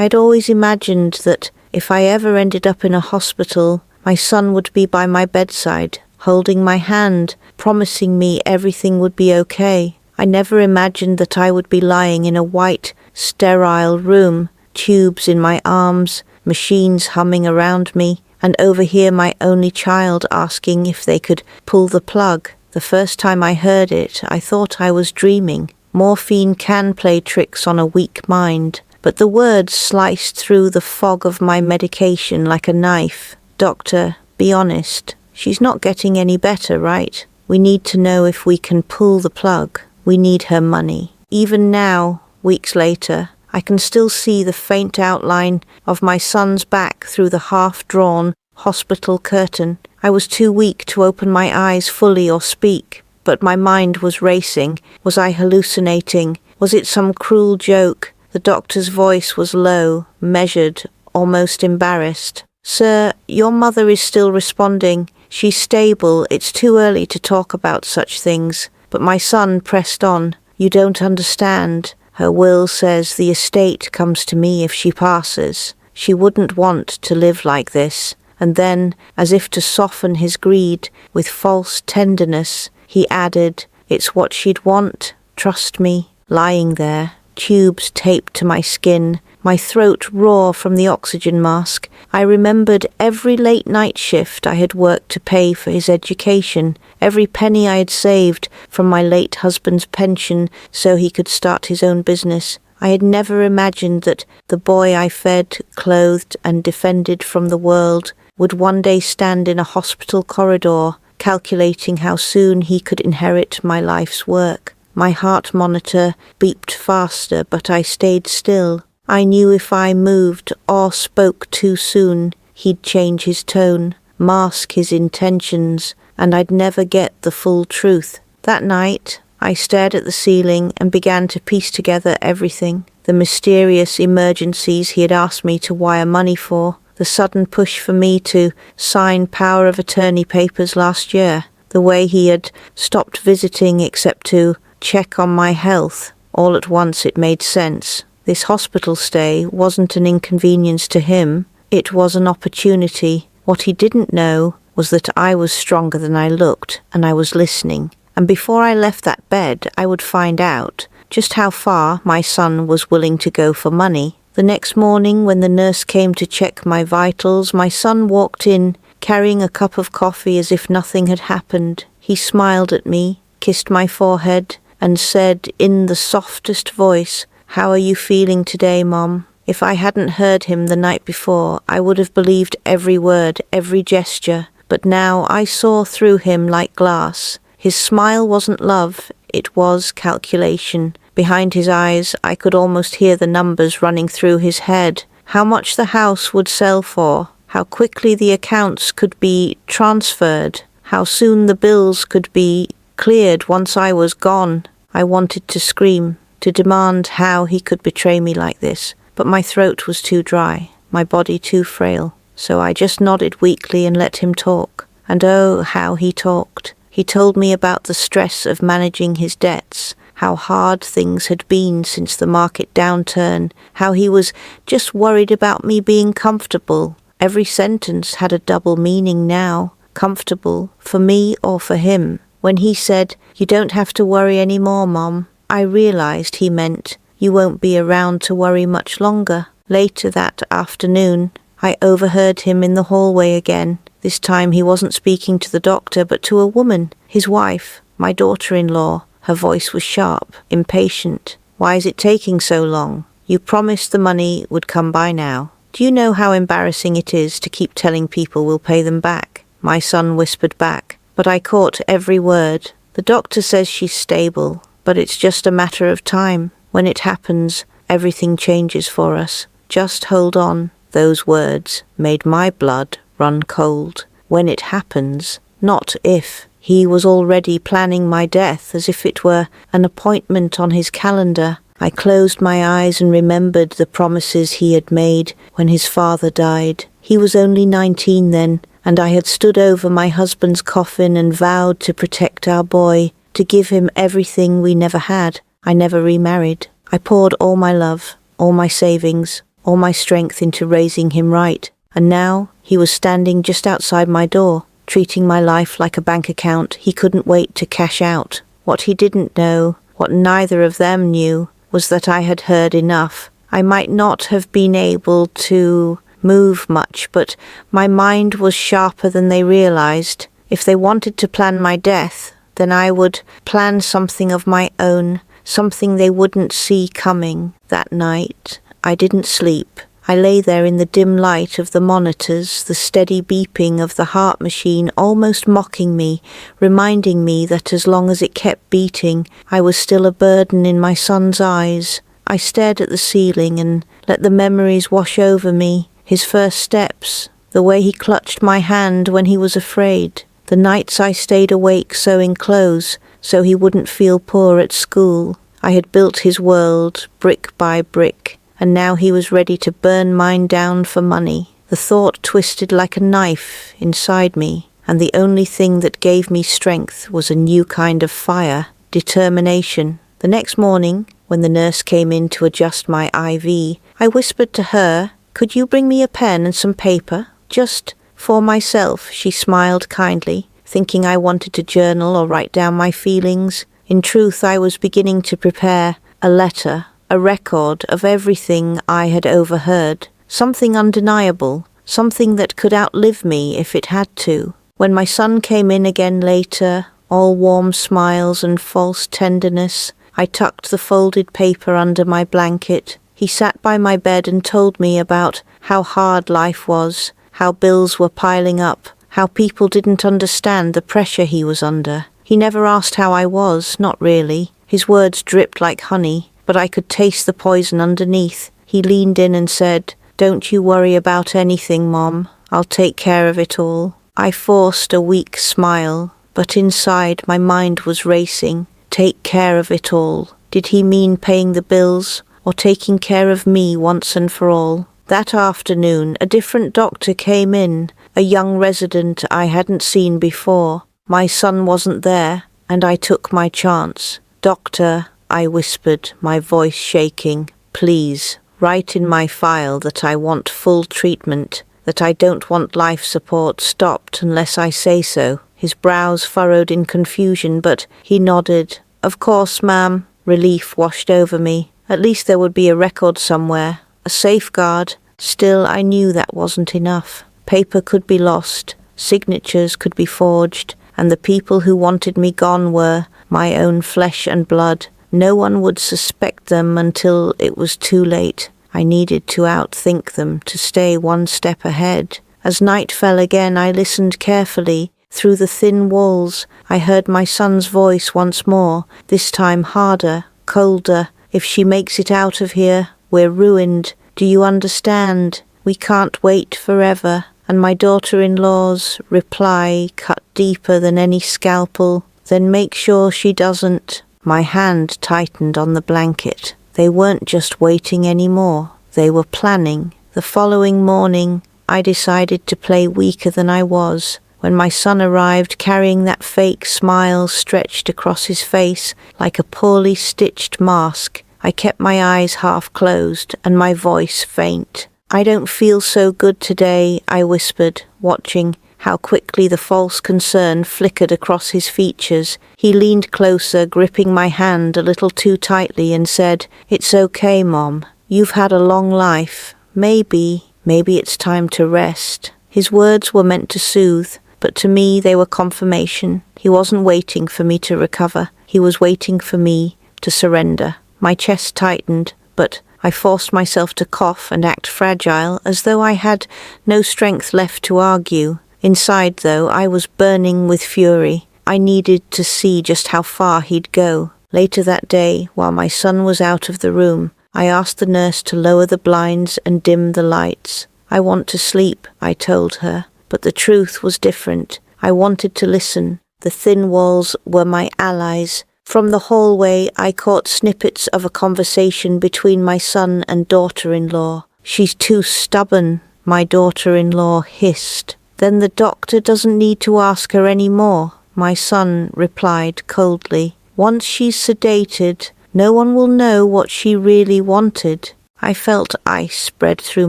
I'd always imagined that if I ever ended up in a hospital, my son would be by my bedside, holding my hand, promising me everything would be okay. I never imagined that I would be lying in a white, sterile room, tubes in my arms, machines humming around me, and overhear my only child asking if they could pull the plug. The first time I heard it, I thought I was dreaming. Morphine can play tricks on a weak mind, but the words sliced through the fog of my medication like a knife. Doctor, be honest. She's not getting any better, right? We need to know if we can pull the plug. We need her money. Even now, weeks later, I can still see the faint outline of my son's back through the half-drawn hospital curtain. I was too weak to open my eyes fully or speak, but my mind was racing. Was I hallucinating? Was it some cruel joke? The doctor's voice was low, measured, almost embarrassed. Sir, your mother is still responding. She's stable. It's too early to talk about such things. But my son pressed on. You don't understand. Her will says the estate comes to me if she passes. She wouldn't want to live like this. And then, as if to soften his greed, with false tenderness, he added, it's what she'd want, trust me. Lying there, tubes taped to my skin, my throat raw from the oxygen mask, I remembered every late-night shift I had worked to pay for his education, every penny I had saved from my late husband's pension so he could start his own business. I had never imagined that the boy I fed, clothed, and defended from the world would one day stand in a hospital corridor, calculating how soon he could inherit my life's work. My heart monitor beeped faster, but I stayed still. I knew if I moved or spoke too soon, he'd change his tone, mask his intentions, and I'd never get the full truth. That night, I stared at the ceiling and began to piece together everything. The mysterious emergencies he had asked me to wire money for, the sudden push for me to sign power of attorney papers last year, the way he had stopped visiting except to check on my health. All at once it made sense. This hospital stay wasn't an inconvenience to him. It was an opportunity. What he didn't know was that I was stronger than I looked, and I was listening. And before I left that bed, I would find out just how far my son was willing to go for money. The next morning, when the nurse came to check my vitals, my son walked in, carrying a cup of coffee as if nothing had happened. He smiled at me, kissed my forehead, and said in the softest voice, "How are you feeling today, Mom?" If I hadn't heard him the night before, I would have believed every word, every gesture. But now I saw through him like glass. His smile wasn't love, it was calculation. Behind his eyes, I could almost hear the numbers running through his head. How much the house would sell for, how quickly the accounts could be transferred, how soon the bills could be cleared once I was gone. I wanted to scream, to demand how he could betray me like this, but my throat was too dry, my body too frail, so I just nodded weakly and let him talk. And oh, how he talked. He told me about the stress of managing his debts, how hard things had been since the market downturn, how he was just worried about me being comfortable. Every sentence had a double meaning now, comfortable, for me or for him. When he said, "You don't have to worry any more, Mom," I realized he meant, "You won't be around to worry much longer." Later that afternoon, I overheard him in the hallway again. This time he wasn't speaking to the doctor, but to a woman, his wife, my daughter-in-law. Her voice was sharp, impatient. "Why is it taking so long? You promised the money would come by now. Do you know how embarrassing it is to keep telling people we'll pay them back?" My son whispered back, but I caught every word. "The doctor says she's stable, but it's just a matter of time. When it happens, everything changes for us. Just hold on." Those words made my blood run cold. When it happens, not if. He was already planning my death as if it were an appointment on his calendar. I closed my eyes and remembered the promises he had made when his father died. He was only 19 then, and I had stood over my husband's coffin and vowed to protect our boy, to give him everything we never had. I never remarried. I poured all my love, all my savings, all my strength into raising him right. And now he was standing just outside my door, treating my life like a bank account he couldn't wait to cash out. What he didn't know, what neither of them knew, was that I had heard enough. I might not have been able to move much, but my mind was sharper than they realized. If they wanted to plan my death, then I would plan something of my own, something they wouldn't see coming. That night, I didn't sleep. I lay there in the dim light of the monitors, the steady beeping of the heart machine almost mocking me, reminding me that as long as it kept beating, I was still a burden in my son's eyes. I stared at the ceiling and let the memories wash over me. His first steps, the way he clutched my hand when he was afraid, the nights I stayed awake sewing clothes so he wouldn't feel poor at school. I had built his world brick by brick, and now he was ready to burn mine down for money. The thought twisted like a knife inside me, and the only thing that gave me strength was a new kind of fire, determination. The next morning, when the nurse came in to adjust my IV, I whispered to her, "Could you bring me a pen and some paper? Just for myself." She smiled kindly, thinking I wanted to journal or write down my feelings. In truth, I was beginning to prepare a letter, a record of everything I had overheard, something undeniable, something that could outlive me if it had to. When my son came in again later, all warm smiles and false tenderness, I tucked the folded paper under my blanket. He sat by my bed and told me about how hard life was, how bills were piling up, how people didn't understand the pressure he was under. He never asked how I was, not really. His words dripped like honey, but I could taste the poison underneath. He leaned in and said, "Don't you worry about anything, Mom. I'll take care of it all." I forced a weak smile, but inside my mind was racing. Take care of it all. Did he mean paying the bills, or taking care of me once and for all? That afternoon, a different doctor came in, a young resident I hadn't seen before. My son wasn't there, and I took my chance. "Doctor," I whispered, my voice shaking, "please, write in my file that I want full treatment, that I don't want life support stopped unless I say so." His brows furrowed in confusion, but he nodded. "Of course, ma'am." Relief washed over me. At least there would be a record somewhere, a safeguard. Still, I knew that wasn't enough. Paper could be lost, signatures could be forged, and the people who wanted me gone were my own flesh and blood. No one would suspect them until it was too late. I needed to outthink them, to stay one step ahead. As night fell again, I listened carefully. Through the thin walls, I heard my son's voice once more, this time harder, colder. "If she makes it out of here, we're ruined. Do you understand? We can't wait forever." And my daughter-in-law's reply cut deeper than any scalpel. "Then make sure she doesn't." My hand tightened on the blanket. They weren't just waiting anymore. They were planning. The following morning, I decided to play weaker than I was. When my son arrived carrying that fake smile stretched across his face like a poorly stitched mask, I kept my eyes half closed and my voice faint. "I don't feel so good today," I whispered, watching how quickly the false concern flickered across his features. He leaned closer, gripping my hand a little too tightly, and said, "It's okay, Mom. You've had a long life. Maybe it's time to rest." His words were meant to soothe, but to me they were confirmation. He wasn't waiting for me to recover. He was waiting for me to surrender. My chest tightened, but I forced myself to cough and act fragile, as though I had no strength left to argue. Inside, though, I was burning with fury. I needed to see just how far he'd go. Later that day, while my son was out of the room, I asked the nurse to lower the blinds and dim the lights. "I want to sleep," I told her. But the truth was different. I wanted to listen. The thin walls were my allies. From the hallway, I caught snippets of a conversation between my son and daughter-in-law. "She's too stubborn," my daughter-in-law hissed. "Then the doctor doesn't need to ask her any more," my son replied coldly. "Once she's sedated, no one will know what she really wanted." I felt ice spread through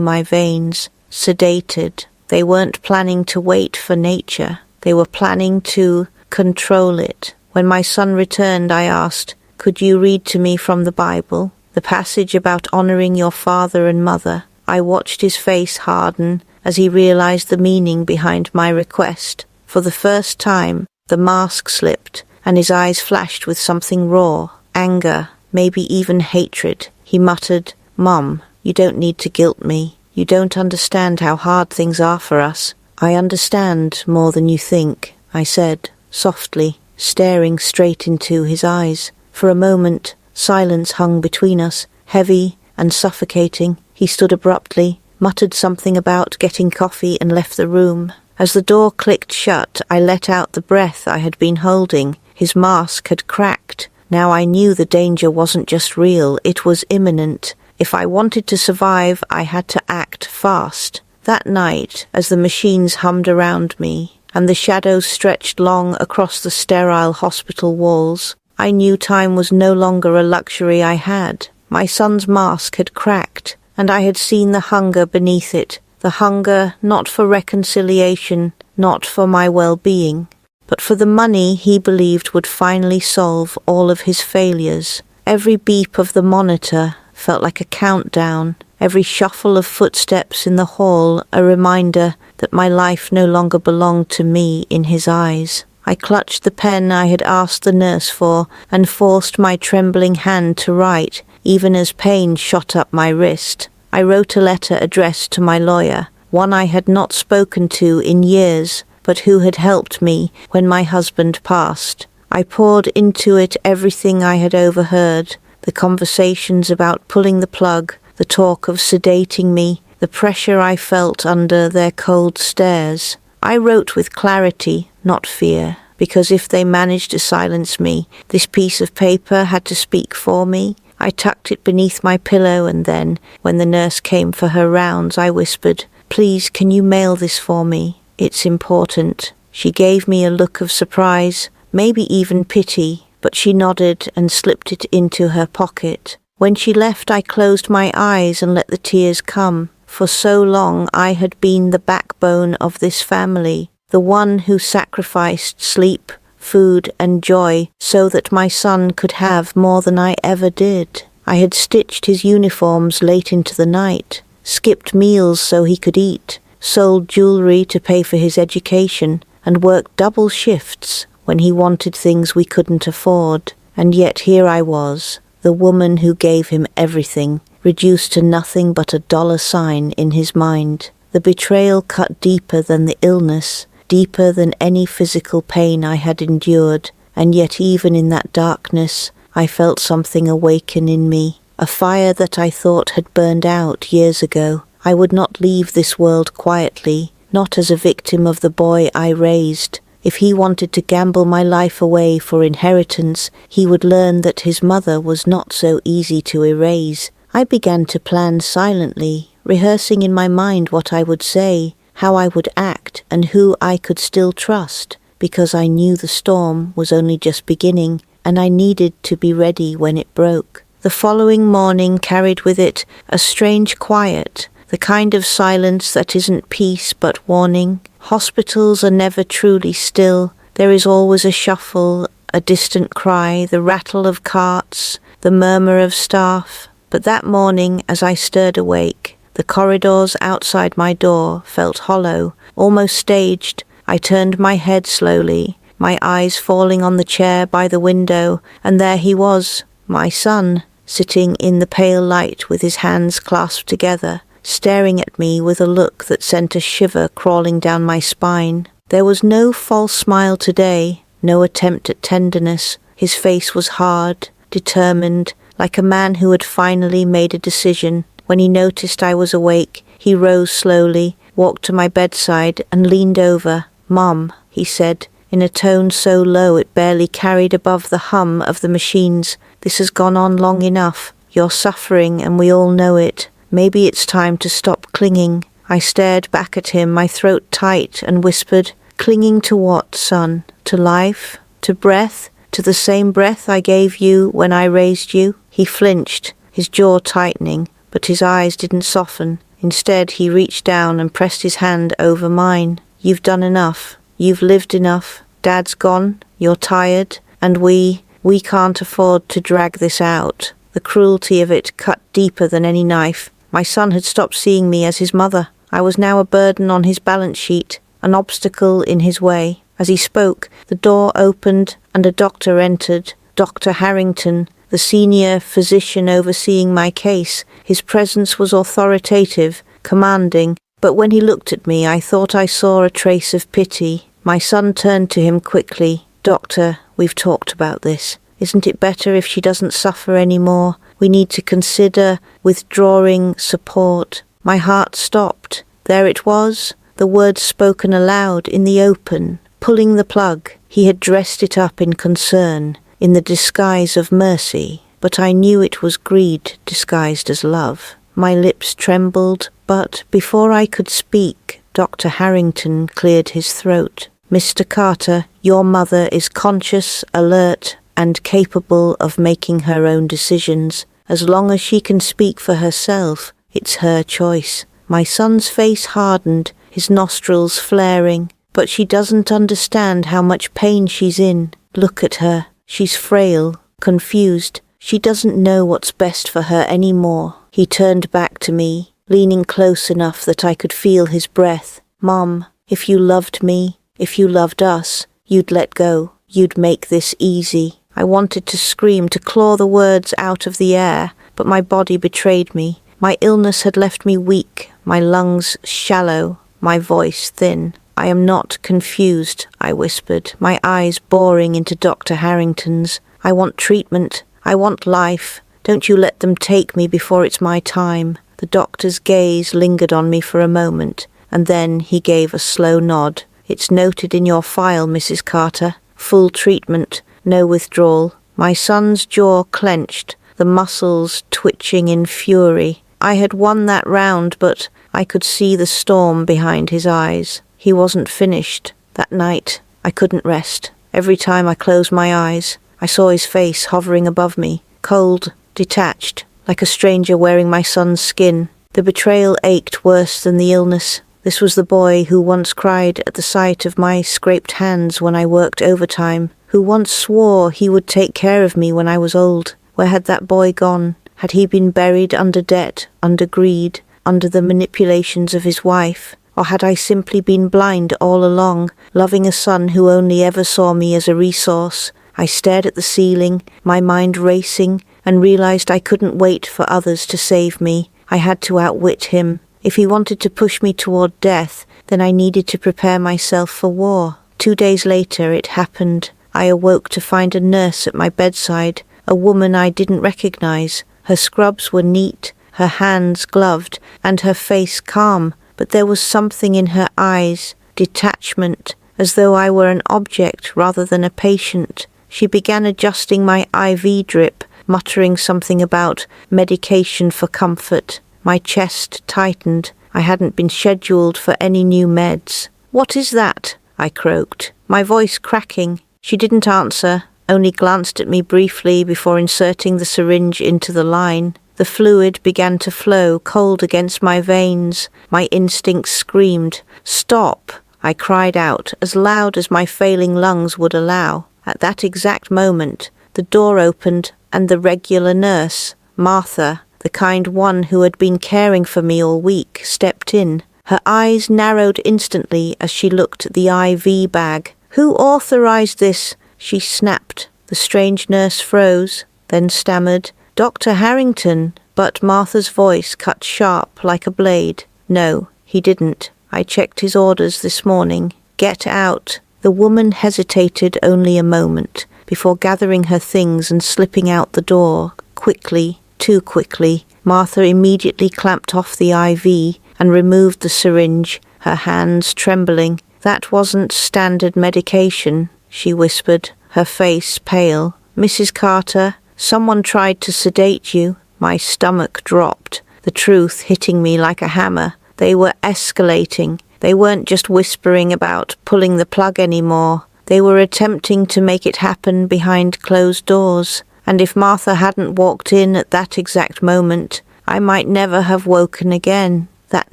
my veins, sedated. They weren't planning to wait for nature. They were planning to control it. When my son returned, I asked, "Could you read to me from the Bible, the passage about honoring your father and mother?" I watched his face harden as he realized the meaning behind my request. For the first time, the mask slipped, and his eyes flashed with something raw, anger, maybe even hatred. He muttered, "Mom, you don't need to guilt me. You don't understand how hard things are for us." "I understand more than you think," I said, softly, staring straight into his eyes. For a moment, silence hung between us, heavy and suffocating. He stood abruptly, muttered something about getting coffee, and left the room. As the door clicked shut, I let out the breath I had been holding. His mask had cracked. Now I knew the danger wasn't just real, it was imminent. If I wanted to survive, I had to act fast. That night, as the machines hummed around me, and the shadows stretched long across the sterile hospital walls, I knew time was no longer a luxury I had. My son's mask had cracked, and I had seen the hunger beneath it. The hunger not for reconciliation, not for my well-being, but for the money he believed would finally solve all of his failures. Every beep of the monitor felt like a countdown, every shuffle of footsteps in the hall a reminder that my life no longer belonged to me in his eyes. I clutched the pen I had asked the nurse for and forced my trembling hand to write, even as pain shot up my wrist. I wrote a letter addressed to my lawyer, one I had not spoken to in years, but who had helped me when my husband passed. I poured into it everything I had overheard, the conversations about pulling the plug, the talk of sedating me, the pressure I felt under their cold stares. I wrote with clarity, not fear, because if they managed to silence me, this piece of paper had to speak for me. I tucked it beneath my pillow, and then, when the nurse came for her rounds, I whispered, "Please, can you mail this for me? It's important." She gave me a look of surprise, maybe even pity, but she nodded and slipped it into her pocket. When she left, I closed my eyes and let the tears come. For so long I had been the backbone of this family, the one who sacrificed sleep, food and joy so that my son could have more than I ever did. I had stitched his uniforms late into the night, skipped meals so he could eat, sold jewelry to pay for his education, and worked double shifts when he wanted things we couldn't afford. And yet here I was, the woman who gave him everything, reduced to nothing but a dollar sign in his mind. The betrayal cut deeper than the illness, deeper than any physical pain I had endured, and yet even in that darkness I felt something awaken in me, a fire that I thought had burned out years ago. I would not leave this world quietly, not as a victim of the boy I raised. If he wanted to gamble my life away for inheritance, he would learn that his mother was not so easy to erase. I began to plan silently, rehearsing in my mind what I would say, how I would act, and who I could still trust, because I knew the storm was only just beginning, and I needed to be ready when it broke. The following morning carried with it a strange quiet, the kind of silence that isn't peace but warning. Hospitals are never truly still. There is always a shuffle, a distant cry, the rattle of carts, the murmur of staff. But that morning, as I stirred awake, the corridors outside my door felt hollow, almost staged. I turned my head slowly, my eyes falling on the chair by the window, and there he was, my son, sitting in the pale light with his hands clasped together, staring at me with a look that sent a shiver crawling down my spine. There was no false smile today, no attempt at tenderness. His face was hard, determined, like a man who had finally made a decision. When he noticed I was awake, he rose slowly, walked to my bedside, and leaned over. "Mom," he said, in a tone so low it barely carried above the hum of the machines, "this has gone on long enough. You're suffering, and we all know it. Maybe it's time to stop clinging." I stared back at him, my throat tight, and whispered, "Clinging to what, son? To life? To breath? To the same breath I gave you when I raised you?" He flinched, his jaw tightening. but his eyes didn't soften. Instead, he reached down and pressed his hand over mine. "You've done enough. You've lived enough. Dad's gone. You're tired. And we can't afford to drag this out." The cruelty of it cut deeper than any knife. My son had stopped seeing me as his mother. I was now a burden on his balance sheet, an obstacle in his way. As he spoke, the door opened and a doctor entered. Dr. Harrington, the senior physician overseeing my case. His presence was authoritative, commanding, but when he looked at me, I thought I saw a trace of pity. My son turned to him quickly. "Doctor, we've talked about this. Isn't it better if she doesn't suffer anymore? We need to consider withdrawing support." My heart stopped. There it was, the words spoken aloud in the open. Pulling the plug, he had dressed it up in concern, in the disguise of mercy, but I knew it was greed disguised as love. My lips trembled, but before I could speak, Dr. Harrington cleared his throat. "Mr. Carter, your mother is conscious, alert, and capable of making her own decisions. As long as she can speak for herself, it's her choice." My son's face hardened, his nostrils flaring. "But she doesn't understand how much pain she's in. Look at her. She's frail, confused. She doesn't know what's best for her anymore." He turned back to me, leaning close enough that I could feel his breath. "Mom, if you loved me, if you loved us, you'd let go. You'd make this easy." I wanted to scream, to claw the words out of the air, but my body betrayed me. My illness had left me weak, my lungs shallow, my voice thin. "I am not confused," I whispered, my eyes boring into Dr. Harrington's. "I want treatment. I want life. Don't you let them take me before it's my time." The doctor's gaze lingered on me for a moment, and then he gave a slow nod. "It's noted in your file, Mrs. Carter. Full treatment, no withdrawal." My son's jaw clenched, the muscles twitching in fury. I had won that round, but I could see the storm behind his eyes. He wasn't finished. That night, I couldn't rest. Every time I closed my eyes, I saw his face hovering above me, cold, detached, like a stranger wearing my son's skin. The betrayal ached worse than the illness. This was the boy who once cried at the sight of my scraped hands when I worked overtime, who once swore he would take care of me when I was old. Where had that boy gone? Had he been buried under debt, under greed, under the manipulations of his wife? Or had I simply been blind all along, loving a son who only ever saw me as a resource? I stared at the ceiling, my mind racing, and realized I couldn't wait for others to save me. I had to outwit him. If he wanted to push me toward death, then I needed to prepare myself for war. 2 days later it happened. I awoke to find a nurse at my bedside, a woman I didn't recognize. Her scrubs were neat, her hands gloved, and her face calm, but there was something in her eyes, detachment, as though I were an object rather than a patient. She began adjusting my IV drip, muttering something about medication for comfort. My chest tightened. I hadn't been scheduled for any new meds. "What is that?" I croaked, my voice cracking. She didn't answer, only glanced at me briefly before inserting the syringe into the line. The fluid began to flow, cold against my veins. My instincts screamed. "Stop!" I cried out, as loud as my failing lungs would allow. At that exact moment, the door opened and the regular nurse, Martha, the kind one who had been caring for me all week, stepped in. Her eyes narrowed instantly as she looked at the IV bag. "Who authorized this?" she snapped. The strange nurse froze, then stammered, "Dr. Harrington," but Martha's voice cut sharp like a blade. "No, he didn't. I checked his orders this morning. Get out." The woman hesitated only a moment before gathering her things and slipping out the door, quickly, too quickly. Martha immediately clamped off the IV and removed the syringe, her hands trembling. "That wasn't standard medication," she whispered, her face pale. "Mrs. Carter, someone tried to sedate you." My stomach dropped, the truth hitting me like a hammer. They were escalating. They weren't just whispering about pulling the plug anymore. They were attempting to make it happen behind closed doors. And if Martha hadn't walked in at that exact moment, I might never have woken again. That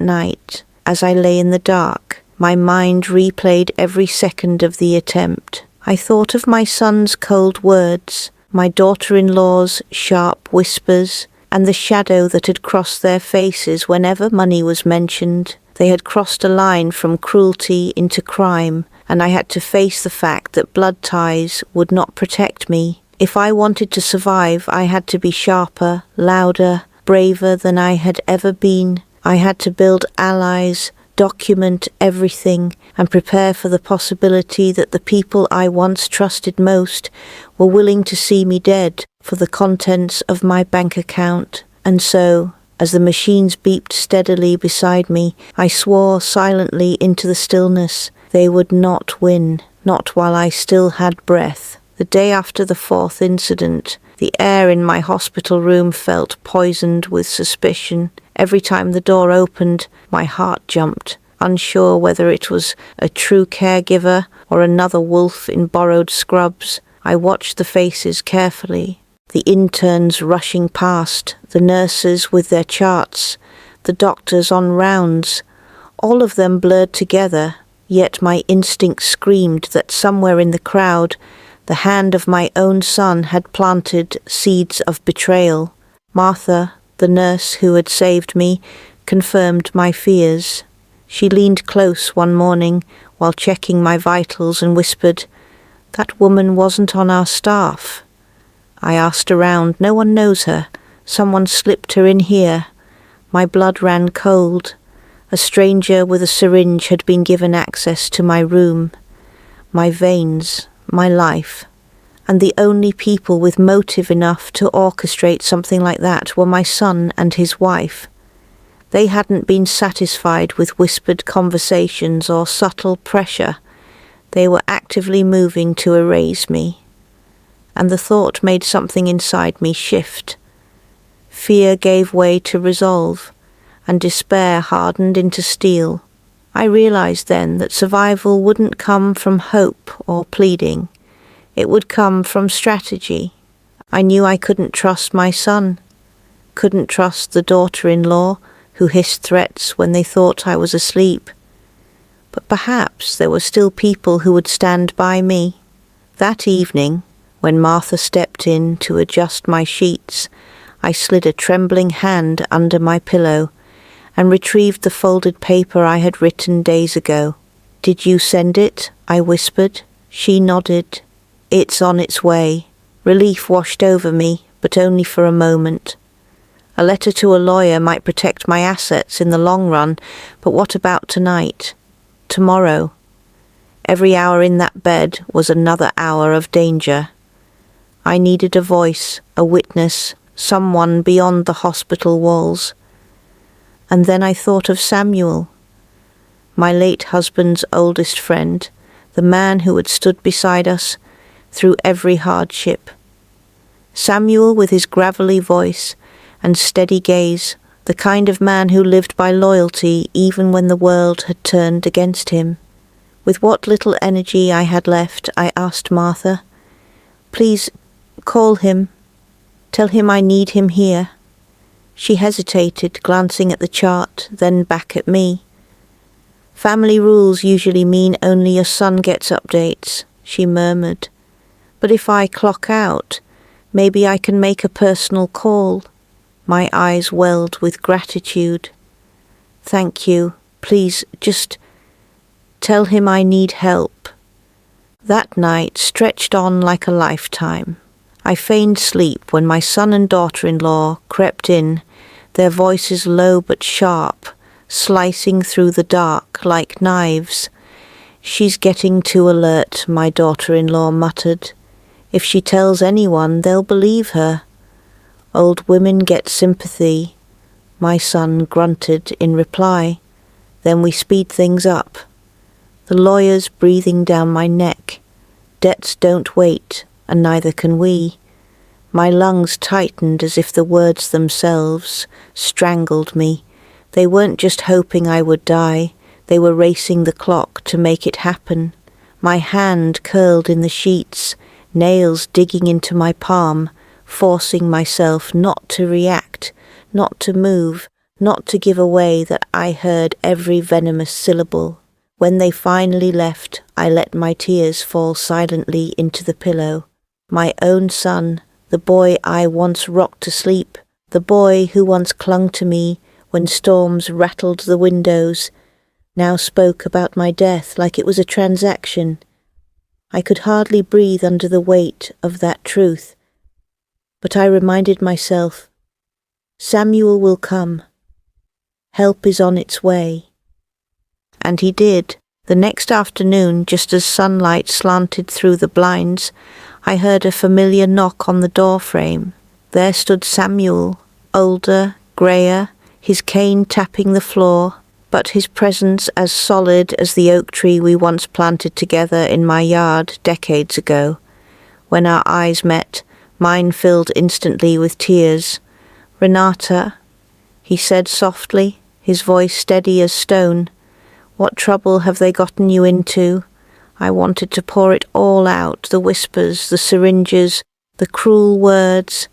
night, as I lay in the dark, my mind replayed every second of the attempt. I thought of my son's cold words, my daughter-in-law's sharp whispers, and the shadow that had crossed their faces whenever money was mentioned. They had crossed a line from cruelty into crime, and I had to face the fact that blood ties would not protect me. If I wanted to survive, I had to be sharper, louder, braver than I had ever been. I had to build allies, document everything, and prepare for the possibility that the people I once trusted most were willing to see me dead for the contents of my bank account. And so, as the machines beeped steadily beside me, I swore silently into the stillness. They would not win, not while I still had breath. The day after the fourth incident, the air in my hospital room felt poisoned with suspicion. Every time the door opened, my heart jumped, unsure whether it was a true caregiver or another wolf in borrowed scrubs. I watched the faces carefully. The interns rushing past, the nurses with their charts, the doctors on rounds, all of them blurred together, yet my instinct screamed that somewhere in the crowd, the hand of my own son had planted seeds of betrayal. Martha, the nurse who had saved me, confirmed my fears. She leaned close one morning while checking my vitals and whispered, "That woman wasn't on our staff." I asked around. No one knows her. Someone slipped her in here. My blood ran cold. A stranger with a syringe had been given access to my room, my veins, my life. And the only people with motive enough to orchestrate something like that were my son and his wife. They hadn't been satisfied with whispered conversations or subtle pressure. They were actively moving to erase me. And the thought made something inside me shift. Fear gave way to resolve, and despair hardened into steel. I realized then that survival wouldn't come from hope or pleading. It would come from strategy. I knew I couldn't trust my son, couldn't trust the daughter-in-law who hissed threats when they thought I was asleep. But perhaps there were still people who would stand by me. That evening, when Martha stepped in to adjust my sheets, I slid a trembling hand under my pillow and retrieved the folded paper I had written days ago. "Did you send it?" I whispered. She nodded. "It's on its way." Relief washed over me, but only for a moment. A letter to a lawyer might protect my assets in the long run, but what about tonight? Tomorrow? Every hour in that bed was another hour of danger. I needed a voice, a witness, someone beyond the hospital walls. And then I thought of Samuel, my late husband's oldest friend, the man who had stood beside us through every hardship. Samuel with his gravelly voice and steady gaze, the kind of man who lived by loyalty even when the world had turned against him. With what little energy I had left, I asked Martha, "Please, call him. Tell him I need him here." She hesitated, glancing at the chart, then back at me. "Family rules usually mean only your son gets updates," she murmured. "But if I clock out, maybe I can make a personal call." My eyes welled with gratitude. "Thank you. Please, just tell him I need help." That night stretched on like a lifetime. I feigned sleep when my son and daughter-in-law crept in, their voices low but sharp, slicing through the dark like knives. "She's getting too alert," my daughter-in-law muttered. "If she tells anyone, they'll believe her." "Old women get sympathy," my son grunted in reply. Then we speed things up. The lawyers breathing down my neck. Debts don't wait, and neither can we. My lungs tightened as if the words themselves strangled me. They weren't just hoping I would die, they were racing the clock to make it happen. My hand curled in the sheets, nails digging into my palm, forcing myself not to react, not to move, not to give away that I heard every venomous syllable. When they finally left, I let my tears fall silently into the pillow. My own son, the boy I once rocked to sleep, the boy who once clung to me when storms rattled the windows, now spoke about my death like it was a transaction. I could hardly breathe under the weight of that truth, but I reminded myself, Samuel will come. Help is on its way. And he did. The next afternoon, just as sunlight slanted through the blinds, I heard a familiar knock on the door frame. There stood Samuel, older, greyer, his cane tapping the floor, but his presence as solid as the oak tree we once planted together in my yard decades ago. When our eyes met, mine filled instantly with tears. "Renata," he said softly, his voice steady as stone. "What trouble have they gotten you into?" I wanted to pour it all out, the whispers, the syringes, the cruel words.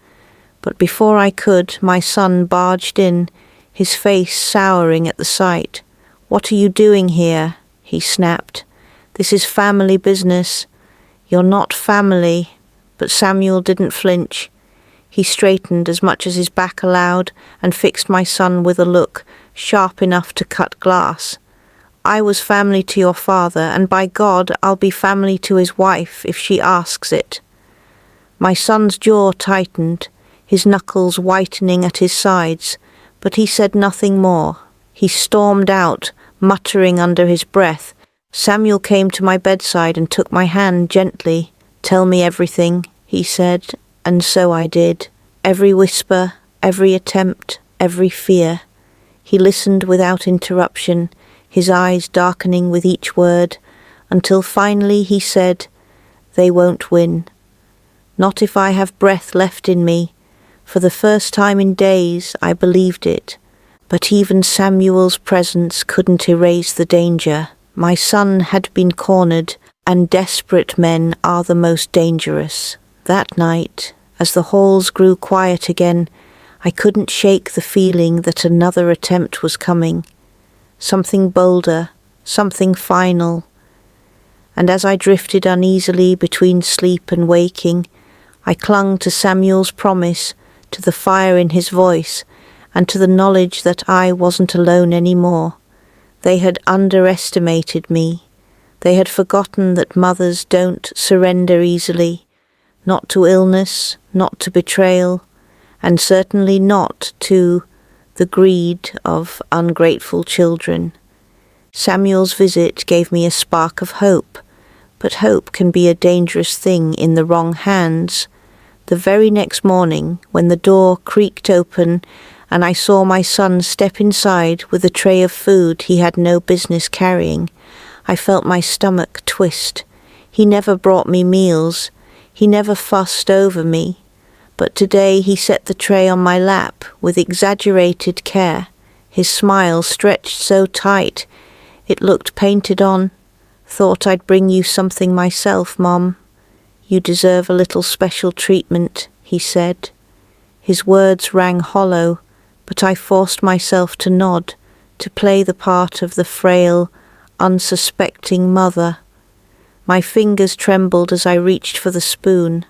But before I could, my son barged in, his face souring at the sight. "What are you doing here?" he snapped. "This is family business." "You're not family." But Samuel didn't flinch. He straightened as much as his back allowed and fixed my son with a look sharp enough to cut glass. "I was family to your father, and by God, I'll be family to his wife if she asks it." My son's jaw tightened, his knuckles whitening at his sides, but he said nothing more. He stormed out, muttering under his breath. Samuel came to my bedside and took my hand gently. "Tell me everything," he said, and so I did. Every whisper, every attempt, every fear. He listened without interruption, his eyes darkening with each word, until finally he said, "They won't win. Not if I have breath left in me." For the first time in days I believed it, but even Samuel's presence couldn't erase the danger. My son had been cornered, and desperate men are the most dangerous. That night, as the halls grew quiet again, I couldn't shake the feeling that another attempt was coming. Something bolder, something final. And as I drifted uneasily between sleep and waking, I clung to Samuel's promise, to the fire in his voice, and to the knowledge that I wasn't alone anymore. They had underestimated me. They had forgotten that mothers don't surrender easily, not to illness, not to betrayal, and certainly not to the greed of ungrateful children. Samuel's visit gave me a spark of hope, but hope can be a dangerous thing in the wrong hands. The very next morning, when the door creaked open and I saw my son step inside with a tray of food he had no business carrying, I felt my stomach twist. He never brought me meals. He never fussed over me. But today he set the tray on my lap with exaggerated care. His smile stretched so tight, it looked painted on. "Thought I'd bring you something myself, Mom. You deserve a little special treatment," he said. His words rang hollow, but I forced myself to nod, to play the part of the frail, unsuspecting mother. My fingers trembled as I reached for the spoon.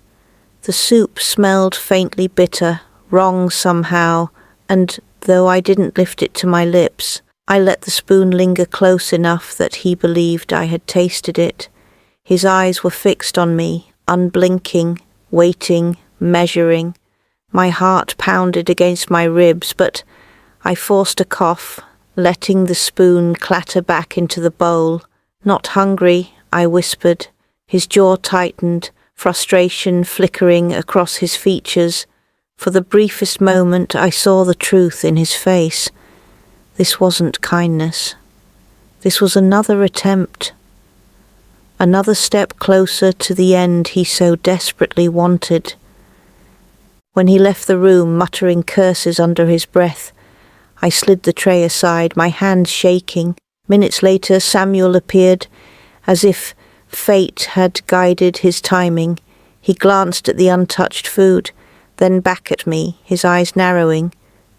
The soup smelled faintly bitter, wrong somehow, and though I didn't lift it to my lips, I let the spoon linger close enough that he believed I had tasted it. His eyes were fixed on me, unblinking, waiting, measuring. My heart pounded against my ribs, but I forced a cough, letting the spoon clatter back into the bowl. "Not hungry," I whispered. His jaw tightened, frustration flickering across his features. For the briefest moment I saw the truth in his face. This wasn't kindness. This was another attempt. Another step closer to the end he so desperately wanted. When he left the room, muttering curses under his breath, I slid the tray aside, my hands shaking. Minutes later, Samuel appeared, as if fate had guided his timing. He glanced at the untouched food, then back at me, his eyes narrowing.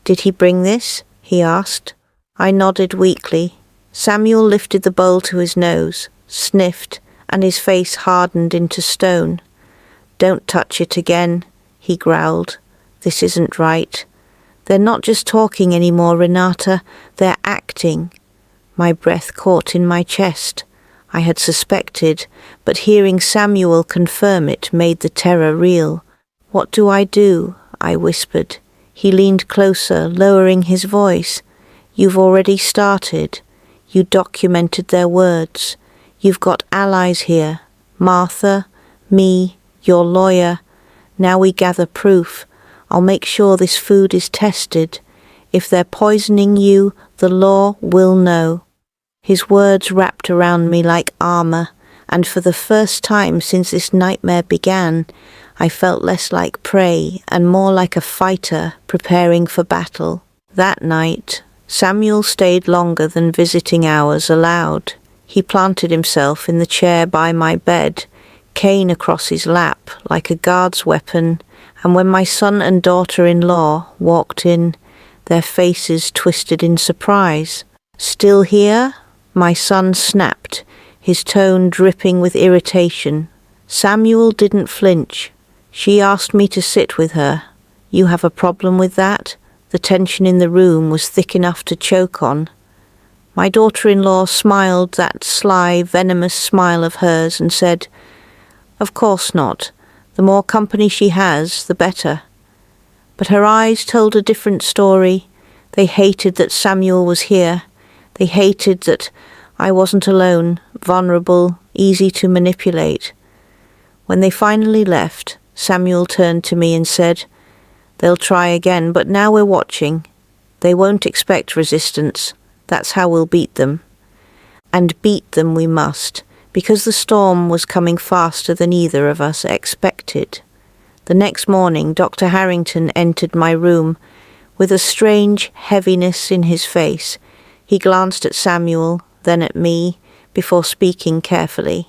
"Did he bring this?" he asked. I nodded weakly. Samuel lifted the bowl to his nose, sniffed, and his face hardened into stone. "Don't touch it again," he growled. "This isn't right. They're not just talking anymore, Renata. They're acting." My breath caught in my chest. I had suspected, but hearing Samuel confirm it made the terror real. "What do?" I whispered. He leaned closer, lowering his voice. "You've already started. You documented their words. You've got allies here. Martha, me, your lawyer. Now we gather proof. I'll make sure this food is tested. If they're poisoning you, the law will know." His words wrapped around me like armor, and for the first time since this nightmare began, I felt less like prey and more like a fighter preparing for battle. That night, Samuel stayed longer than visiting hours allowed. He planted himself in the chair by my bed, cane across his lap like a guard's weapon, and when my son and daughter-in-law walked in, their faces twisted in surprise. "Still here?" My son snapped, his tone dripping with irritation. Samuel didn't flinch. "She asked me to sit with her. You have a problem with that?" The tension in the room was thick enough to choke on. My daughter-in-law smiled that sly, venomous smile of hers and said, "Of course not. The more company she has, the better." But her eyes told a different story. They hated that Samuel was here. They hated that I wasn't alone, vulnerable, easy to manipulate. When they finally left, Samuel turned to me and said, "They'll try again, but now we're watching. They won't expect resistance. That's how we'll beat them." And beat them we must, because the storm was coming faster than either of us expected. The next morning, Dr. Harrington entered my room with a strange heaviness in his face. He glanced at Samuel, then at me, before speaking carefully.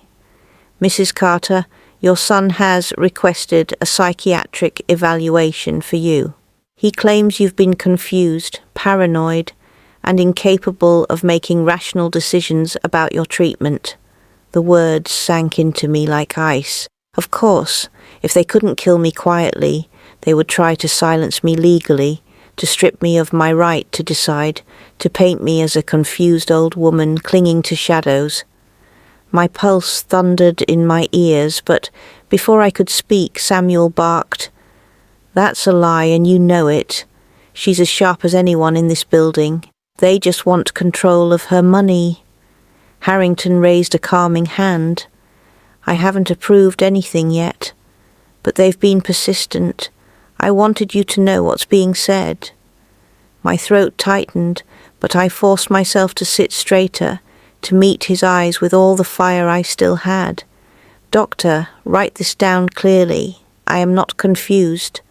"Mrs. Carter, your son has requested a psychiatric evaluation for you. He claims you've been confused, paranoid, and incapable of making rational decisions about your treatment." The words sank into me like ice. Of course, if they couldn't kill me quietly, they would try to silence me legally, to strip me of my right to decide, to paint me as a confused old woman clinging to shadows. My pulse thundered in my ears, but before I could speak, Samuel barked, "That's a lie, and you know it. She's as sharp as anyone in this building. They just want control of her money." Harrington raised a calming hand. "I haven't approved anything yet, but they've been persistent. I wanted you to know what's being said." My throat tightened, but I forced myself to sit straighter, to meet his eyes with all the fire I still had. "Doctor, write this down clearly. I am not confused.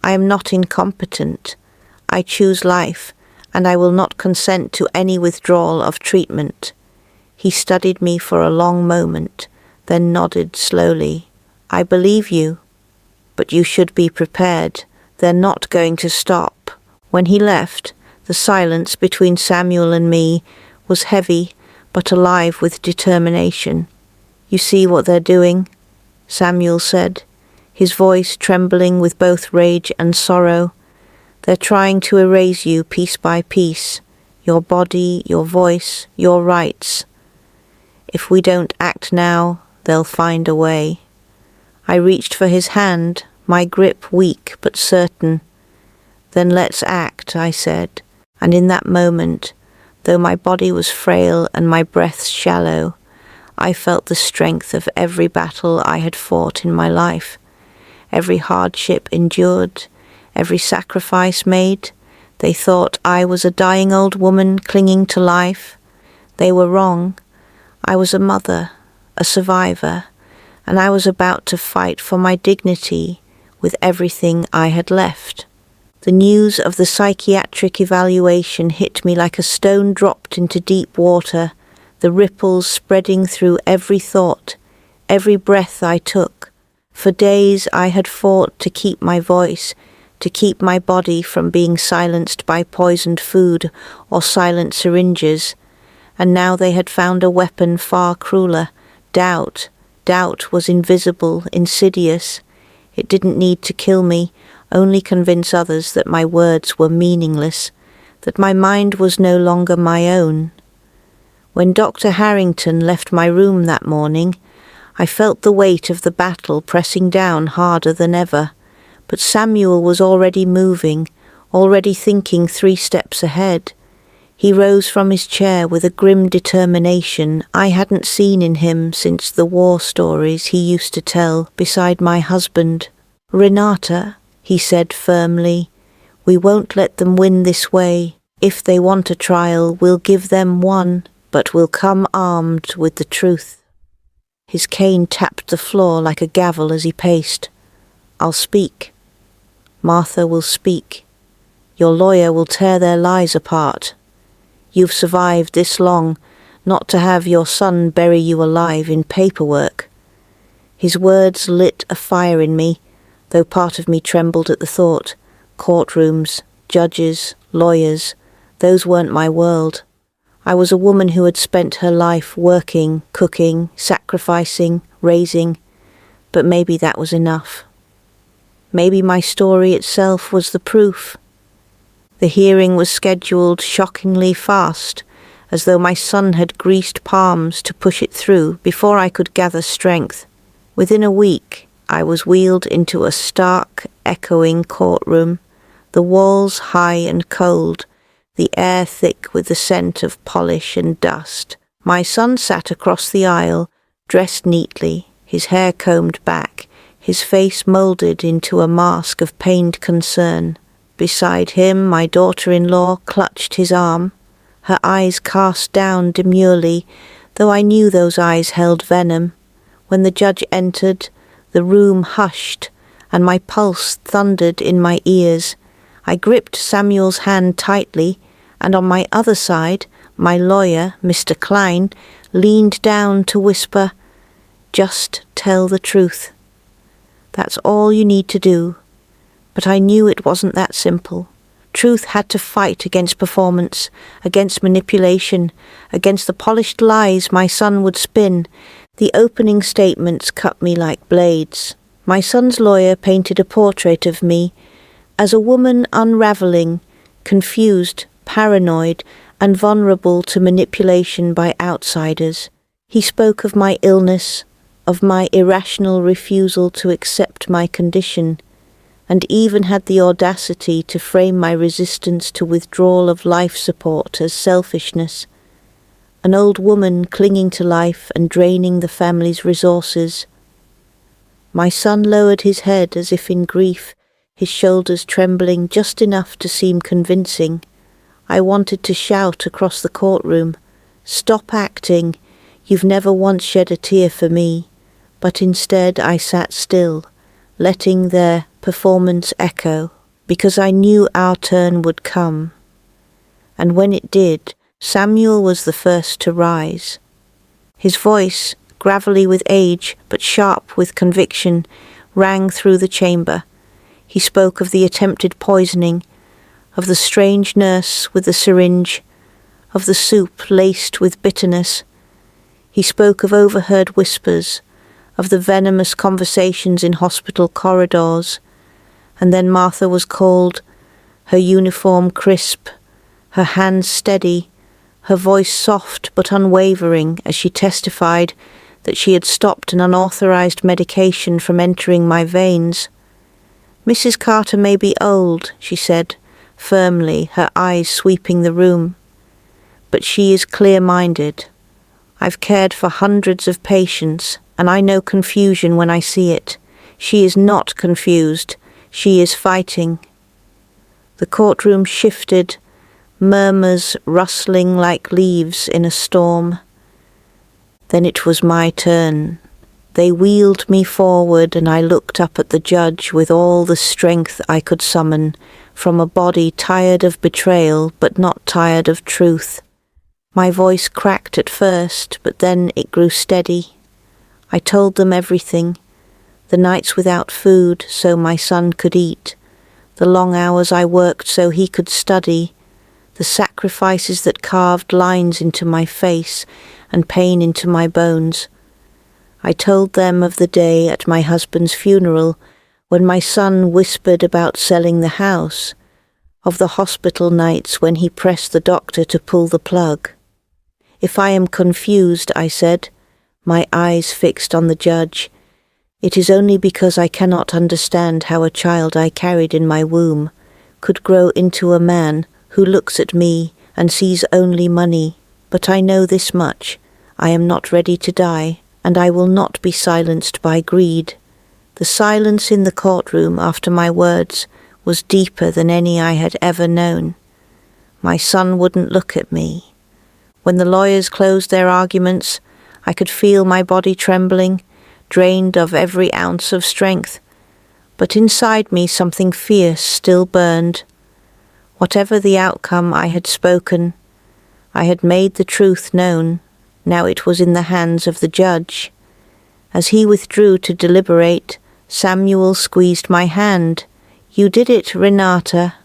I am not incompetent. I choose life, and I will not consent to any withdrawal of treatment." He studied me for a long moment, then nodded slowly. "I believe you, but you should be prepared. They're not going to stop." When he left, the silence between Samuel and me was heavy, but alive with determination. "You see what they're doing?" Samuel said, his voice trembling with both rage and sorrow. "They're trying to erase you piece by piece, your body, your voice, your rights. If we don't act now, they'll find a way." I reached for his hand, my grip weak but certain. "Then let's act," I said, and in that moment, though my body was frail and my breath shallow, I felt the strength of every battle I had fought in my life, every hardship endured, every sacrifice made. They thought I was a dying old woman clinging to life. They were wrong. I was a mother, a survivor, and I was about to fight for my dignity with everything I had left. The news of the psychiatric evaluation hit me like a stone dropped into deep water, the ripples spreading through every thought, every breath I took. For days I had fought to keep my voice, to keep my body from being silenced by poisoned food or silent syringes, and now they had found a weapon far crueler, doubt. Doubt was invisible, insidious. It didn't need to kill me, only convince others that my words were meaningless, that my mind was no longer my own. When Dr. Harrington left my room that morning, I felt the weight of the battle pressing down harder than ever, but Samuel was already moving, already thinking 3 steps ahead. He rose from his chair with a grim determination I hadn't seen in him since the war stories he used to tell beside my husband. "Renata," he said firmly, "we won't let them win this way. If they want a trial, we'll give them one, but we'll come armed with the truth." His cane tapped the floor like a gavel as he paced. "I'll speak. Martha will speak. Your lawyer will tear their lies apart. You've survived this long, not to have your son bury you alive in paperwork." His words lit a fire in me, though part of me trembled at the thought. Courtrooms, judges, lawyers, those weren't my world. I was a woman who had spent her life working, cooking, sacrificing, raising, but maybe that was enough. Maybe my story itself was the proof. The hearing was scheduled shockingly fast, as though my son had greased palms to push it through before I could gather strength. Within a week, I was wheeled into a stark, echoing courtroom, the walls high and cold, the air thick with the scent of polish and dust. My son sat across the aisle, dressed neatly, his hair combed back, his face moulded into a mask of pained concern. Beside him, my daughter-in-law clutched his arm, her eyes cast down demurely, though I knew those eyes held venom. When the judge entered, the room hushed, and my pulse thundered in my ears. I gripped Samuel's hand tightly, and on my other side, my lawyer, Mr. Klein, leaned down to whisper, "Just tell the truth. That's all you need to do." But I knew it wasn't that simple. Truth had to fight against performance, against manipulation, against the polished lies my son would spin. The opening statements cut me like blades. My son's lawyer painted a portrait of me as a woman unraveling, confused, paranoid, and vulnerable to manipulation by outsiders. He spoke of my illness, of my irrational refusal to accept my condition, and even had the audacity to frame my resistance to withdrawal of life support as selfishness. An old woman clinging to life and draining the family's resources. My son lowered his head as if in grief, his shoulders trembling just enough to seem convincing. I wanted to shout across the courtroom, "Stop acting, you've never once shed a tear for me," but instead I sat still, letting their performance echo, because I knew our turn would come. And when it did, Samuel was the first to rise. His voice, gravelly with age but sharp with conviction, rang through the chamber. He spoke of the attempted poisoning, of the strange nurse with the syringe, of the soup laced with bitterness. He spoke of overheard whispers, of the venomous conversations in hospital corridors. And then Martha was called, her uniform crisp, her hands steady, her voice soft but unwavering as she testified that she had stopped an unauthorized medication from entering my veins. "Mrs. Carter may be old," she said, firmly, her eyes sweeping the room, "but she is clear-minded. I've cared for hundreds of patients, and I know confusion when I see it. She is not confused. She is fighting." The courtroom shifted, murmurs rustling like leaves in a storm. Then it was my turn. They wheeled me forward, and I looked up at the judge with all the strength I could summon, from a body tired of betrayal but not tired of truth. My voice cracked at first, but then it grew steady. I told them everything. The nights without food so my son could eat, the long hours I worked so he could study, the sacrifices that carved lines into my face and pain into my bones. I told them of the day at my husband's funeral when my son whispered about selling the house, of the hospital nights when he pressed the doctor to pull the plug. If I am confused, I said, my eyes fixed on the judge, it is only because I cannot understand how a child I carried in my womb could grow into a man who looks at me and sees only money. But I know this much, I am not ready to die, and I will not be silenced by greed. The silence in the courtroom after my words was deeper than any I had ever known. My son wouldn't look at me. When the lawyers closed their arguments, I could feel my body trembling, drained of every ounce of strength. But inside me something fierce still burned. Whatever the outcome, I had spoken. I had made the truth known. Now it was in the hands of the judge. As he withdrew to deliberate, Samuel squeezed my hand. "You did it, Renata."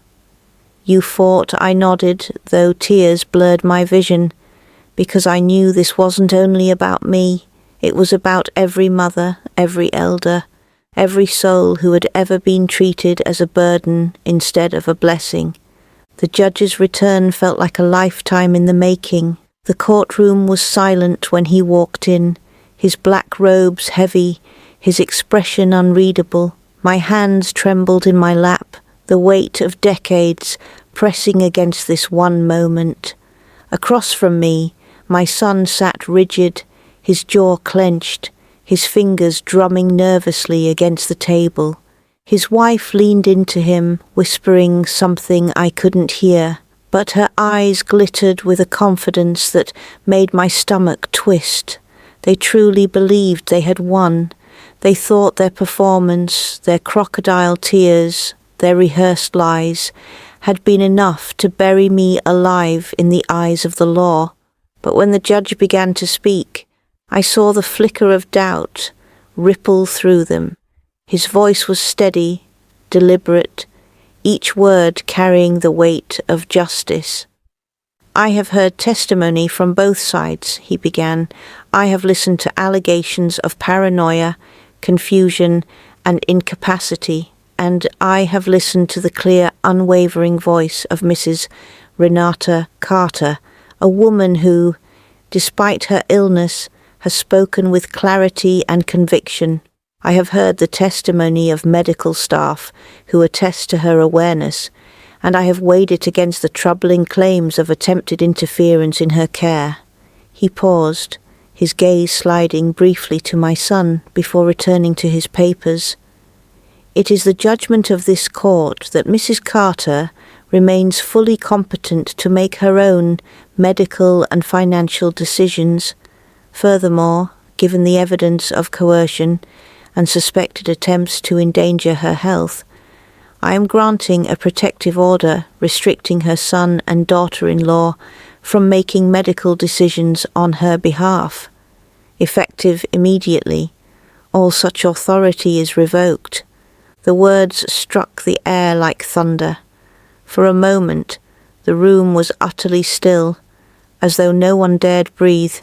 "You fought," I nodded, though tears blurred my vision, because I knew this wasn't only about me. It was about every mother, every elder, every soul who had ever been treated as a burden instead of a blessing. The judge's return felt like a lifetime in the making. The courtroom was silent when he walked in, his black robes heavy, his expression unreadable. My hands trembled in my lap, the weight of decades pressing against this one moment. Across from me, my son sat rigid, his jaw clenched, his fingers drumming nervously against the table. His wife leaned into him, whispering something I couldn't hear, but her eyes glittered with a confidence that made my stomach twist. They truly believed they had won. They thought their performance, their crocodile tears, their rehearsed lies, had been enough to bury me alive in the eyes of the law. But when the judge began to speak, I saw the flicker of doubt ripple through them. His voice was steady, deliberate, each word carrying the weight of justice. "I have heard testimony from both sides," he began. "I have listened to allegations of paranoia, confusion, and incapacity, and I have listened to the clear, unwavering voice of Mrs. Renata Carter, a woman who, despite her illness, has spoken with clarity and conviction. I have heard the testimony of medical staff who attest to her awareness, and I have weighed it against the troubling claims of attempted interference in her care." He paused, his gaze sliding briefly to my son before returning to his papers. "It is the judgment of this court that Mrs. Carter remains fully competent to make her own medical and financial decisions. Furthermore, given the evidence of coercion and suspected attempts to endanger her health, I am granting a protective order restricting her son and daughter-in-law from making medical decisions on her behalf. Effective immediately, all such authority is revoked." The words struck the air like thunder. For a moment, the room was utterly still, as though no one dared breathe.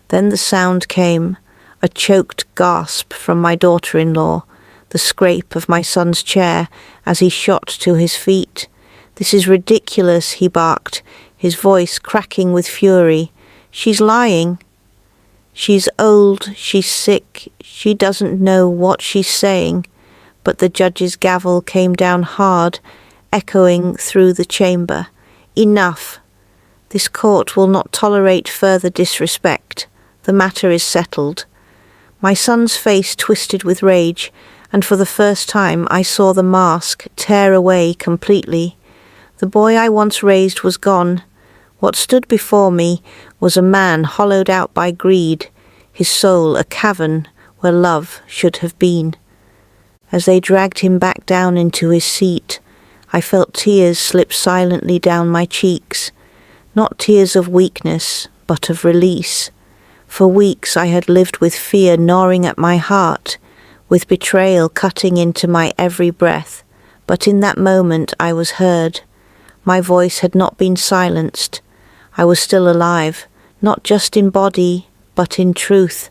Then the sound came, a choked gasp from my daughter-in-law, the scrape of my son's chair as he shot to his feet. "This is ridiculous," he barked, his voice cracking with fury. "She's lying. She's old, she's sick, she doesn't know what she's saying." But the judge's gavel came down hard, echoing through the chamber. "Enough. This court will not tolerate further disrespect. The matter is settled." My son's face twisted with rage, and for the first time I saw the mask tear away completely. The boy I once raised was gone. What stood before me was a man hollowed out by greed, his soul a cavern where love should have been. As they dragged him back down into his seat, I felt tears slip silently down my cheeks, not tears of weakness, but of release. For weeks I had lived with fear gnawing at my heart, with betrayal cutting into my every breath, But in that moment I was heard. My voice had not been silenced. I was still alive, not just in body, but in truth.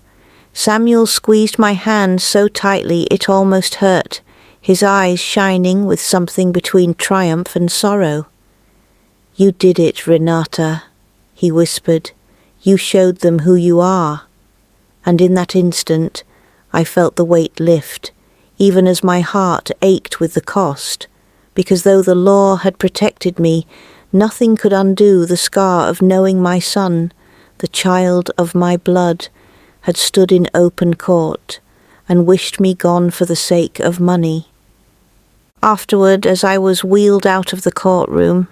Samuel squeezed my hand so tightly it almost hurt, his eyes shining with something between triumph and sorrow. "You did it, Renata," he whispered. "You showed them who you are." And in that instant, I felt the weight lift, even as my heart ached with the cost, because though the law had protected me, nothing could undo the scar of knowing my son, the child of my blood, had stood in open court and wished me gone for the sake of money. Afterward, as I was wheeled out of the courtroom,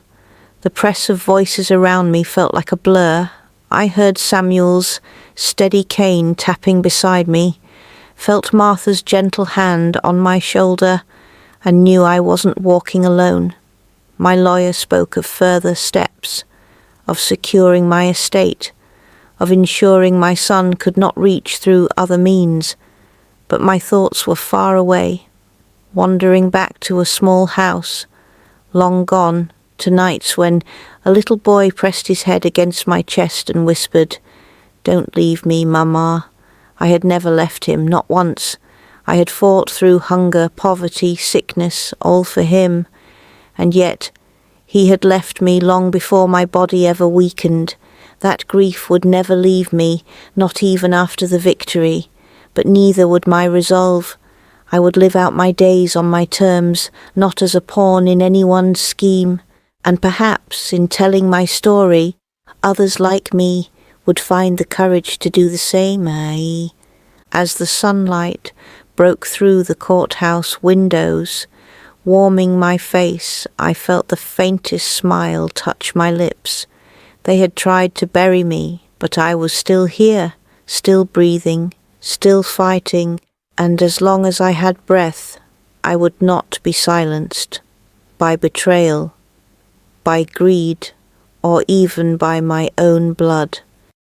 the press of voices around me felt like a blur. I heard Samuel's steady cane tapping beside me, felt Martha's gentle hand on my shoulder, and knew I wasn't walking alone. My lawyer spoke of further steps, of securing my estate, of ensuring my son could not reach through other means, but my thoughts were far away, wandering back to a small house, long gone, to nights when a little boy pressed his head against my chest and whispered, "Don't leave me, Mama." I had never left him, not once. I had fought through hunger, poverty, sickness, all for him, and yet he had left me long before my body ever weakened. That grief would never leave me, not even after the victory, but neither would my resolve. I would live out my days on my terms, not as a pawn in anyone's scheme, and perhaps, in telling my story, others like me would find the courage to do the same. As the sunlight broke through the courthouse windows, warming my face, I felt the faintest smile touch my lips. They had tried to bury me, but I was still here, still breathing, still fighting, and as long as I had breath, I would not be silenced by betrayal, by greed, or even by my own blood.